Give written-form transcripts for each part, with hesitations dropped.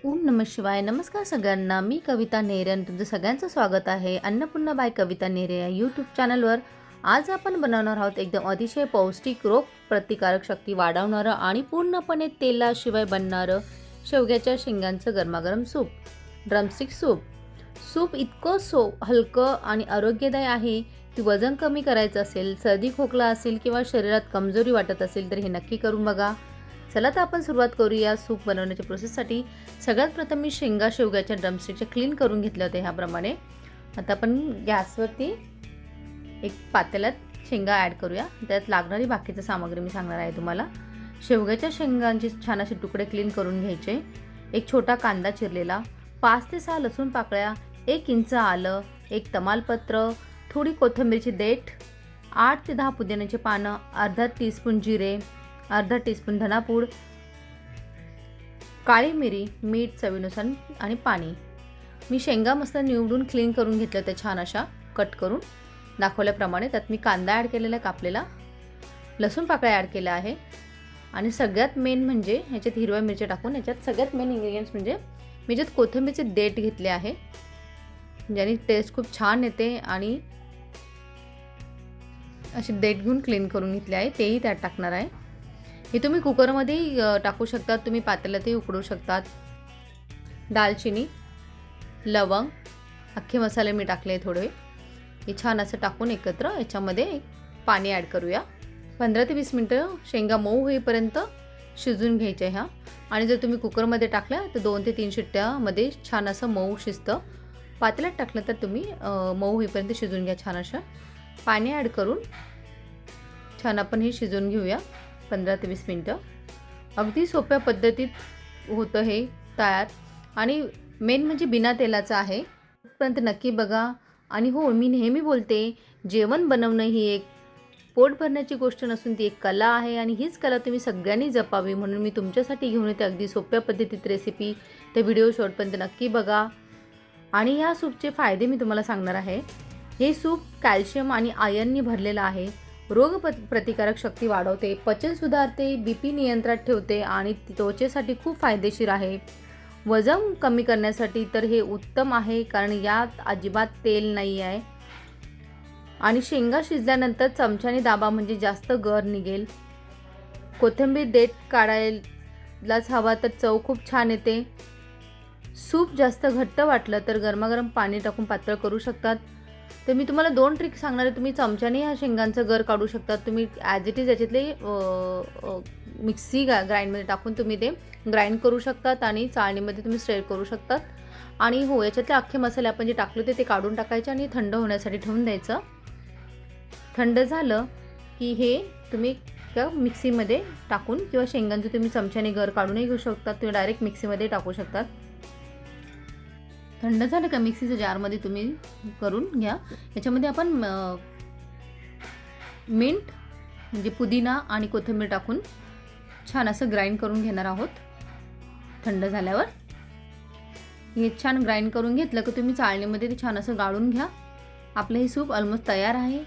ओम नमः शिवाय. नमस्कार सगळ्यांना. मी कविता नेहरे आणि तुमचं सगळ्यांचं स्वागत आहे अन्नपूर्णा बाय कविता नेहरे या यूट्यूब चॅनलवर. आज आपण बनवणार आहोत एकदम अतिशय पौष्टिक, रोग प्रतिकारक शक्ती वाढवणारं आणि पूर्णपणे तेलाशिवाय बनणारं शेवग्याच्या शेंगांचं गरमागरम सूप, ड्रमस्टिक सूप. सूप इतकं हलकं आणि आरोग्यदायी आहे की वजन कमी करायचं असेल, सर्दी खोकला असेल किंवा शरीरात कमजोरी वाटत असेल तर हे नक्की करून बघा. चला तर आपण सुरुवात करूया सूप बनवण्याच्या प्रोसेससाठी. सगळ्यात प्रथम मी शेवग्याच्या ड्रमस्टिकचे क्लीन करून घेतले होते ह्याप्रमाणे. आता आपण गॅसवरती एक पातेल्यात शेंगा ॲड करूया. त्यात लागणारी बाकीची सामग्री मी सांगणार आहे तुम्हाला. शेवग्याच्या शेंगांचे छान असे तुकडे क्लीन करून घ्यायचे. एक छोटा कांदा चिरलेला, 5 ते 6 लसूण पाकळ्या, 1 इंच आलं, 1 तमालपत्र, थोडी कोथिंबीरची देठ, 8 ते 10 पुदिन्याची पानं, अर्धा टीस्पून जिरे, अर्धा टीस्पून धनापूड, काळी मिरी, मीठ चवीनुसार आणि पाणी. मी शेंगा मस्त निवडून क्लीन करून घेतल्या त्या छान अशा कट करून दाखवल्याप्रमाणे. त्यात मी कांदा ॲड केलेला कापलेला, लसूण पाकळ्या ॲड केल्या आहे आणि सगळ्यात मेन म्हणजे ह्याच्यात हिरव्या मिरच्या टाकून ह्याच्यात सगळ्यात मेन इन्ग्रेडियंट्स म्हणजे मी ह्याच्यात कोथिंबीरचे देठ घेतले आहे, ज्याने टेस्ट खूप छान येते. आणि असे देठ घेऊन क्लीन करून घेतले आहे, तेही त्यात टाकणार आहे. हे तुम्ही कुकरमध्ये टाकू शकतात, तुम्ही पातेल्यातही उकडू शकतात. दालचिनी, लवंग, अख्खे मसाले मी टाकले थोडे. हे छान असं टाकून एकत्र याच्यामध्ये पाणी ॲड करूया. 15 ते 20 मिनटं शेंगा मऊ होईपर्यंत शिजून घ्यायच्या ह्या. आणि जर तुम्ही कुकरमध्ये टाकल्या तर 2 ते 3 शिट्ट्यामध्ये छान असं मऊ शिजतं. पातेल्यात टाकलं तर तुम्ही मऊ होईपर्यंत शिजून घ्या. छान असं पाणी ॲड करून छान आपण हे शिजवून घेऊया 15 ते 20 मिनटं. अगदी सोप्या पद्धतीत होतं हे तयार आणि मेन म्हणजे बिना तेलाचं आहे. पर्यंत नक्की बघा. आणि हो, मी नेहमी बोलते, जेवण बनवणं ही एक पोट भरण्याची गोष्ट नसून ती एक कला आहे आणि हीच कला तुम्ही सगळ्यांनी जपावी, म्हणून मी तुमच्यासाठी घेऊन येते अगदी सोप्या पद्धतीत रेसिपी. तर व्हिडिओ शेवटपर्यंत नक्की बघा. आणि ह्या सूपचे फायदे मी तुम्हाला सांगणार आहे. हे सूप कॅल्शियम आणि आयर्ननी भरलेलं आहे. रोग प्रतिकारक शक्ती वाढवते, पचन सुधारते, BP नियंत्रणात ठेवते आणि त्वचेसाठी खूप फायदेशीर आहे. वजन कमी करण्यासाठी तर हे उत्तम आहे, कारण यात अजिबात तेल नाही आहे. आणि शेंगा शिजल्यानंतर चमच्याने दाबा म्हणजे जास्त गर निघेल. कोथिंबीर देठ काढायलाच हवा तर चव खूप छान येते. सूप जास्त घट्ट वाटलं तर गरमागरम पाणी टाकून पातळ करू शकतात. तर मी तुम्हाला 2 ट्रिक सांगणार आहे. तुम्ही चमच्याने ह्या शेंगांचं गर काढू शकतात. तुम्ही ॲज इट इज याच्यातले मिक्सी ग्राइंडमध्ये टाकून तुम्ही ते ग्राइंड करू शकतात आणि चाळणीमध्ये तुम्ही स्ट्रेट करू शकतात. आणि हो, याच्यातले अख्खे मसाले आपण जे टाकले होते ते काढून टाकायचे आणि थंड होण्यासाठी ठेवून द्यायचं. थंड झालं की हे तुम्ही मिक्सीमध्ये टाकून किंवा शेंगांचं तुम्ही चमच्याने गर काढूनही घेऊ शकतात. तुम्ही डायरेक्ट मिक्सीमध्ये टाकू शकतात. थंड झालं का मिक्सीच्या जारमध्ये तुम्ही करून घ्या. याच्यामध्ये आपण मिंट म्हणजे पुदिना आणि कोथिंबीर टाकून छान असं ग्राइंड करून घेणार आहोत. थंड झाल्यावर हे छान ग्राइंड करून घेतलं की तुम्ही चाळणीमध्ये ते छान असं गाळून घ्या. आपलं हे सूप ऑलमोस्ट तयार आहे.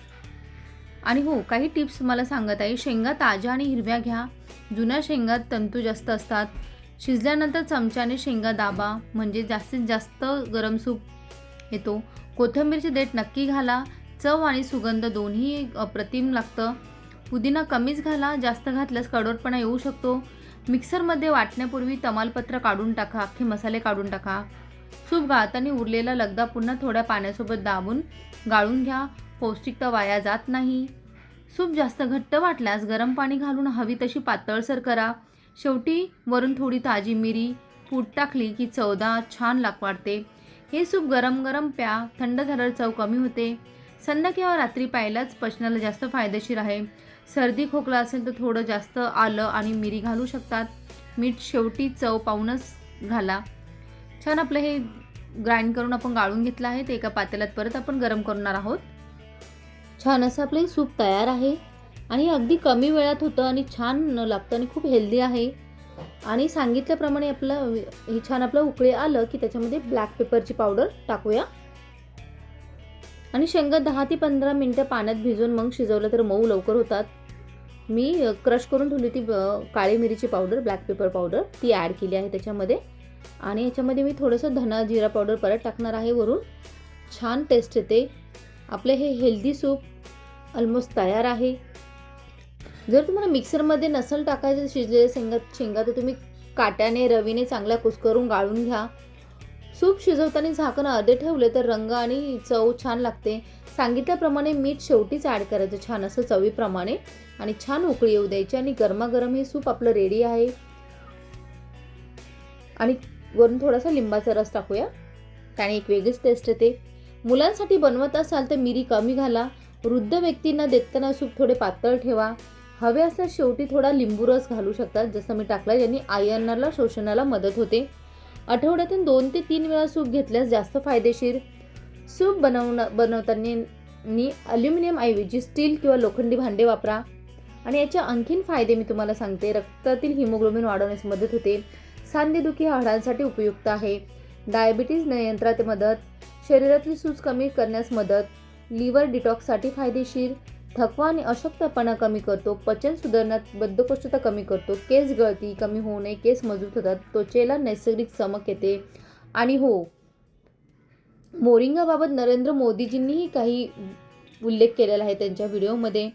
आणि हो, काही टिप्स मला सांगत आहे. शेंगा ताज्या आणि हिरव्या घ्या. जुन्या शेंगात तंतू जास्त असतात. शिजल्यानंतर चमच्याने शेंगा दाबा म्हणजे जास्तीत जास्त गरम सूप येतो. कोथिंबीरची देठ नक्की घाला. चव आणि सुगंध दोन्ही अप्रतिम लागतं. पुदिना कमीच घाला, जास्त घातल्यास कडवटपणा येऊ शकतो. मिक्सरमध्ये वाटण्यापूर्वी तमालपत्र काढून टाका, अख्खे मसाले काढून टाका. सूप गाळताना उरलेला लगदा पुन्हा थोड्या पाण्यासोबत दाबून गाळून घ्या. पौष्टिकता वाया जात नाही. सूप जास्त घट्ट वाटल्यास गरम पाणी घालून हवी तशी पातळसर करा. शेवटी वरून थोडी ताजी मिरी पूड टाकली की चवदार छान वाटते. हे सूप गरम गरम प्या. थंड झाल्यावर चव कमी होते. संध्या किंवा रात्री प्यायलाच पचनाला जास्त फायदेशीर आहे. सर्दी खोकला असेल तर थोडं जास्त आलं आणि मिरी घालू शकतात. मीठ शेवटी चव पाहूनच घाला. छान आपलं हे ग्राइंड करून आपण गाळून घेतलं आहे. ते एका पातेल्यात परत आपण गरम करणार आहोत. छान असं आपलं हे सूप तयार आहे आणि अगदी कमी वेळात होतं आणि छान लागतं आणि खूप हेल्दी आहे. आणि सांगितल्याप्रमाणे आपलं हे छान आपलं उकळी आलं की त्याच्यामध्ये ब्लॅक पेपरची पावडर टाकूया. आणि शेंगा 10 ते 15 मिनटं पाण्यात भिजवून मग शिजवलं तर मऊ लवकर होतात. मी क्रश करून ठेवली ती काळी मिरीची पावडर, ब्लॅक पेपर पावडर ती ॲड केली आहे त्याच्यामध्ये. आणि याच्यामध्ये मी थोडंसं धना जिरा पावडर परत टाकणार आहे वरून. छान टेस्ट येते. आपले हे हेल्दी सूप ऑलमोस्ट तयार आहे. जर तुम्हाला मिक्सरमध्ये नसेल टाकायचं शिजलेल्या शेंगा तर तुम्ही काट्याने रवीने चांगला कुस्करून गाळून घ्या. सूप शिजवताना झाकण अर्धे ठेवले तर रंग आणि चव छान लागते. सांगितल्याप्रमाणे मीठ शेवटीच ॲड करायचं छान असं चवीप्रमाणे आणि छान उकळी येऊ द्यायची आणि गरमागरम हे सूप आपलं रेडी आहे. आणि वरून थोडासा लिंबाचा रस टाकूया, त्याने एक वेगळीच टेस्ट येते. मुलांसाठी बनवत असाल तर मिरी कमी घाला. वृद्ध व्यक्तींना देताना सूप थोडे पातळ ठेवा. हवे असल्यास शेवटी थोडा लिंबू रस घालू शकतात, जसं मी टाकला, ज्यांनी आयर्नला शोषणाला मदत होते. आठवड्यातून 2 ते 3 वेळा सूप घेतल्यास जास्त फायदेशीर. सूप बनवताना अल्युमिनियम ऐवजी स्टील किंवा लोखंडी भांडे वापरा. आणि याचे आणखीन फायदे मी तुम्हाला सांगते. रक्तातील हिमोग्लोबिन वाढवण्यास मदत होते. सांधेदुखी हाडांसाठी उपयुक्त आहे. डायबिटीज नियंत्रणात मदत. शरीरातली सूज कमी करण्यास मदत. लिव्हर डिटॉक्ससाठी फायदेशीर. थकवा आणि अशक्तपणा कमी करतो. पचन सुधारण्यात, बद्धकोष्ठता कमी करतो. केस गळती कमी होणे, केस मजबूत होतात. त्वचेला नैसर्गिक चमक येते. आणि हो, मोरिंगाबाबत नरेंद्र मोदीजींनीही काही उल्लेख केलेला आहे त्यांच्या व्हिडिओमध्ये.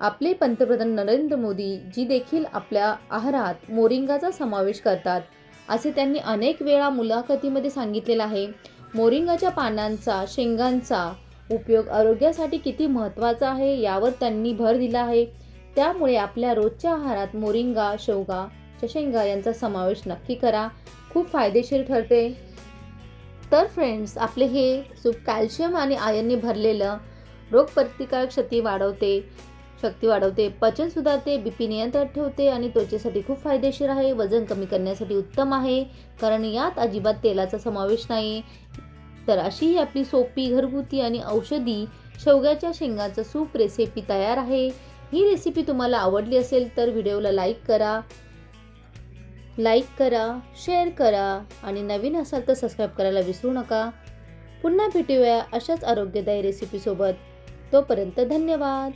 आपले पंतप्रधान नरेंद्र मोदी जी देखील आपल्या आहारात मोरिंगाचा समावेश करतात, असे त्यांनी अनेक वेळा मुलाखतीमध्ये सांगितलेलं आहे. मोरिंगाच्या पानांचा, शेंगांचा उपयोग आरोग्यासाठी किती महत्त्वाचा आहे यावर त्यांनी भर दिला आहे. त्यामुळे आपल्या रोजच्या आहारात मोरिंगा, शेवगाच्या शेंगा यांचा समावेश नक्की करा. खूप फायदेशीर ठरते. तर फ्रेंड्स, आपले हे सूप कॅल्शियम आणि आयर्नने भरलेलं रोगप्रतिकारक शक्ती वाढवते, पचन सुधारते, बीपी नियंत्रणात ठेवते आणि त्वचेसाठी खूप फायदेशीर आहे. वजन कमी करण्यासाठी उत्तम आहे, कारण यात अजिबात तेलाचा समावेश नाही. तर अशी ही आपली सोपी, घरगुती आणि औषधी शेवग्याच्या शेंगाचं सूप रेसिपी तयार आहे. ही रेसिपी तुम्हाला आवडली असेल तर व्हिडिओला लाईक करा, शेअर करा आणि नवीन असाल तर सबस्क्राईब करायला विसरू नका. पुन्हा भेटूया अशाच आरोग्यदायी रेसिपीसोबत. तोपर्यंत धन्यवाद.